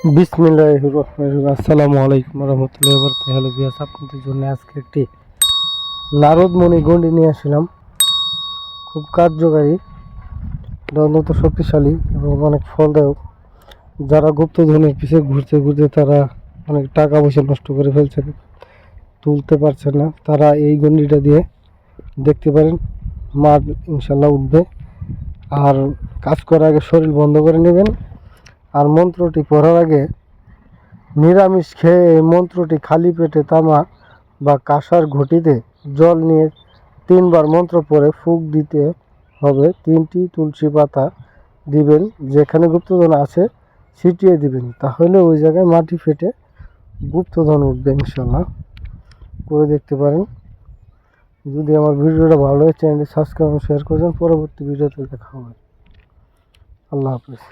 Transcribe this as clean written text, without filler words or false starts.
বিসমিল্লাহির রহমানির রহিম। আসসালামু আলাইকুম রহমতুল্লাহি ওয়া বারাকাতুহু। হ্যালো ভিউয়ার্স, আপনাদের জন্য আজকে একটি নারদমণি গণ্ডি নিয়ে আসলাম। খুব কার্যকারী, এটা অত্যন্ত শক্তিশালী এবং অনেক ফলদায়ক। যারা গুপ্তধনের পিছিয়ে ঘুরতে ঘুরতে তারা অনেক টাকা পয়সা নষ্ট করে ফেলছেন, তুলতে পারছেন না, তারা এই গণ্ডিটা দিয়ে দেখতে পারেন, মাছ ইনশাল্লাহ উঠবে। আর কাজ করার আগে শরীর বন্ধ করে নেবেন। আর মন্ত্রটি পড়ার আগে নিরামিষ খেয়ে এই মন্ত্রটি খালি পেটে তামা বা কাঁসার ঘটিতে জল নিয়ে 3বার মন্ত্র পড়ে ফুঁক দিতে হবে। 3টি তুলসী পাতা দিবেন, যেখানে গুপ্তধন আছে ছিটিয়ে দিবেন, তাহলে ওই জায়গায় মাটি ফেটে গুপ্তধন উঠবে ইনশাল্লাহ। করে দেখতে পারেন। যদি আমার ভিডিওটা ভালো হয় চ্যানেলটি সাবস্ক্রাইব এবং শেয়ার করবেন। পরবর্তী ভিডিওতে দেখা হবে। আল্লাহ হাফিজ।